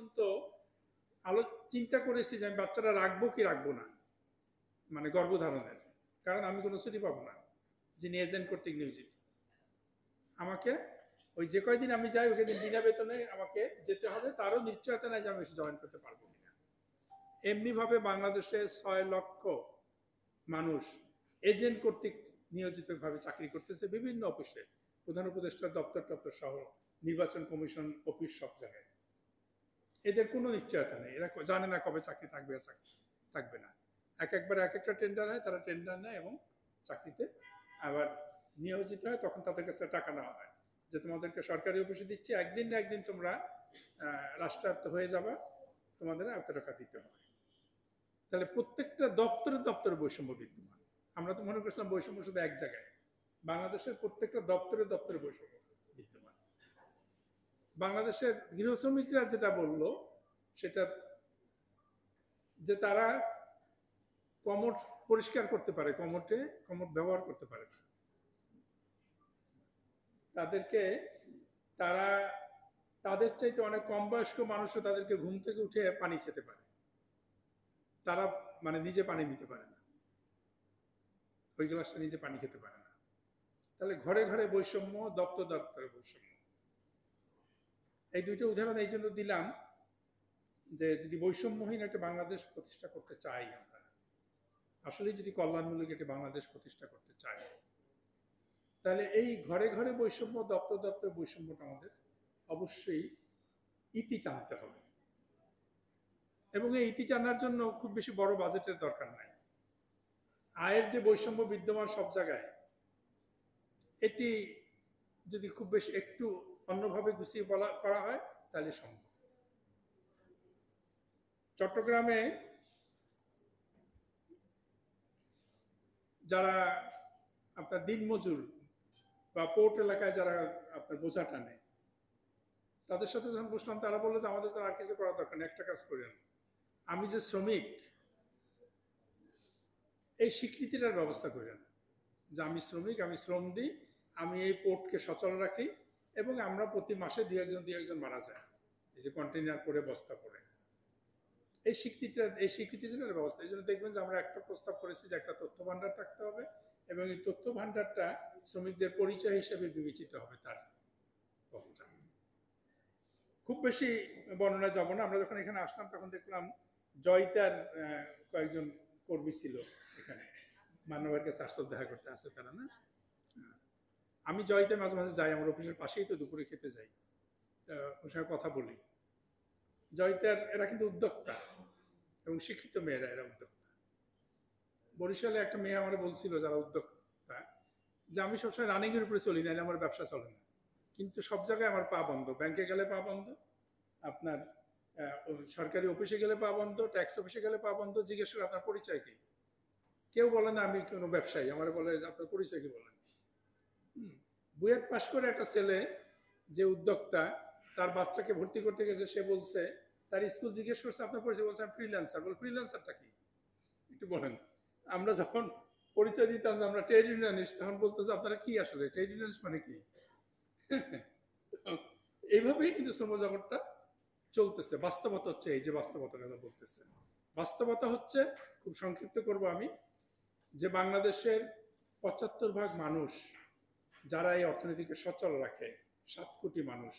পর্যন্ত চিন্তা করেছি যে আমি বাচ্চারা রাখবো কি রাখবো না, মানে গর্ভধারণের, কারণ আমি কোনো ছুটি পাবো না, যিনি এজেন্ট কর্তৃক নিয়োজিত। আমাকে ওই যে কয়দিন আমি যাই ওই দিন বিনা বেতনে আমাকে যেতে হবে, তারও নিশ্চয়তা নাই যে আমি এসে জয়েন করতে পারবো কিনা। এমনিভাবে বাংলাদেশে 6 লক্ষ মানুষ এজেন্ট কর্তৃক নিয়োজিতভাবে চাকরি করতেছে বিভিন্ন অফিসে, প্রধান উপদেষ্টার দপ্তর টপ্তর সহ, নির্বাচন কমিশন অফিস, সব জায়গায়। এদের কোনো নিশ্চয়তা নেই, এরা জানে না কবে চাকরি থাকবে আর চাকরি থাকবে না। একবার এক একটা টেন্ডার হয়, তারা টেন্ডার নেয় এবং চাকরিতে আবার নিয়োজিত হয়। তখন তাদের কাছে টাকা নেওয়া হয় যে তোমাদেরকে সরকারি অফিসে দিচ্ছে, একদিন না একদিন তোমরা রাষ্ট্রায়ত্ত হয়ে যাবা, তোমাদের এত টাকা দিতে হবে। তাহলে প্রত্যেকটা দপ্তরে দপ্তরে বৈষম্য বিদ্যমান। আমরা তো মনে করছিলাম বৈষম্য শুধু এক জায়গায়, বাংলাদেশের প্রত্যেকটা দপ্তরে দপ্তরে বৈষম্য বিদ্যমান। বাংলাদেশের গৃহ শ্রমিকরা যেটা বলল সেটা যে তারা কমোড পরিষ্কার করতে পারে, কমোড ব্যবহার করতে পারে না, তাদেরকে তারা তাদের চাইতে অনেক কম বয়স্ক মানুষও তাদেরকে ঘুম থেকে উঠে পানি খেতে পারে, তারা মানে নিজে পানি নিতে পারে না, ওই গ্লাসটা নিজে পানি খেতে পারে না। তাহলে ঘরে ঘরে বৈষম্য, দপ্তর দপ্তরে বৈষম্য। এই দুইটা উদাহরণ এই জন্য দিলাম যে যদি বৈষম্যহীন একটা বাংলাদেশ প্রতিষ্ঠা করতে চাই, আমরা আসলে যদি কল্যাণমূলক একটা বাংলাদেশ প্রতিষ্ঠা করতে চাই, তাহলে এই ঘরে ঘরে বৈষম্য, দপ্তর দপ্তর বৈষম্যটা আমাদের অবশ্যই ইতি টানতে হবে। এবং এই ইতি টানার জন্য খুব বেশি বড় বাজেটের দরকার নাই। আয়ের যে বৈষম্য বিদ্যমান সব জায়গায়, এটি যদি খুব বেশি একটু অন্যভাবে গুছিয়ে করা হয় তাহলে সম্ভব। চট্টগ্রামে যারা আপনার দিনমজুর বা পোর্ট এলাকায় যারা আপনার বোঝা টানে, তাদের সাথে যখন বসলাম তারা বললো যে আমাদের তো আর কিছু করার দরকার নেই, একটা কাজ করেন, আমি যে শ্রমিক এই স্বীকৃতিটার ব্যবস্থা করেন, যে আমি শ্রমিক, আমি শ্রম দিই, আমি এই পোর্টকে সচল রাখি, এবং আমরা প্রতি মাসে দুই একজন মারা যায় এই যে কন্টেইনার করে বস্তা করে। এই স্বীকৃতিটার ব্যবস্থা। এই জন্য দেখবেন যে আমরা একটা প্রস্তাব করেছি যে একটা তথ্য ভাণ্ডার থাকতে হবে, এবং এই তথ্য ভাণ্ডারটা শ্রমিকদের পরিচয় হিসেবে বিবেচিত হবে তার পথটা। খুব বেশি বর্ণনা যাব না। আমরা যখন এখানে আসলাম তখন দেখলাম জয়িতার কয়েকজন কর্মী ছিল এখানে, মান্যবরের কাছে আসল দেখা করতে আসছে তারা, না? আমি জয়িতা মাঝে মাঝে যাই, আমার অফিসের পাশেই তো, দুপুরে খেতে যাই, ওর সঙ্গে কথা বলি। জয়িতার এরা কিন্তু উদ্যোক্তা এবং শিক্ষিত মেয়েরা, এরা উদ্যোক্তা। বরিশালে একটা মেয়ে আমার বলছিল যারা উদ্যোক্তা, যে আমি সবসময় রানিংয়ের উপরে চলি না, আমার ব্যবসা চলে না, কিন্তু সব জায়গায় আমার পা বন্ধ, ব্যাংকে গেলে পা বন্ধ, আপনার সরকারি অফিসে গেলে পা বন্ধ, ট্যাক্স অফিসে গেলে পা বন্ধ। জিজ্ঞেস করে আপনার পরিচয় কি, কেউ বলে না আমি কোনো ব্যবসায়ী, আমার বলে আপনার পরিচয় কি বলেন। বুয়েট পাশ করে একটা ছেলে যে উদ্যোক্তা, তার বাচ্চাকে ভর্তি করতে গেছে, সে বলছে, তার স্কুল জিজ্ঞেস করছে আপনার পরিচয়, বলছে আমি ফ্রিল্যান্সার। বলে ফ্রিল্যান্সারটা কি একটু বলেন। আমরা যখন পরিচয় দিতাম যে আমরা ট্রেড ইউনিয়নিস্ট, তখন বলতেছে আপনারা কি আসলে ট্রেড ইউনিয়নিস্ট মানে কি। এইভাবেই কিন্তু শ্রম জগৎটা চলতেছে। বাস্তবতা হচ্ছে এই যে বাস্তবতার কথা বলতেছে, বাস্তবতা হচ্ছে, খুব সংক্ষিপ্ত করব আমি, যে বাংলাদেশের ৭৫% মানুষ যারা এই অর্থনীতিকে সচল রাখে, ৭ কোটি মানুষ,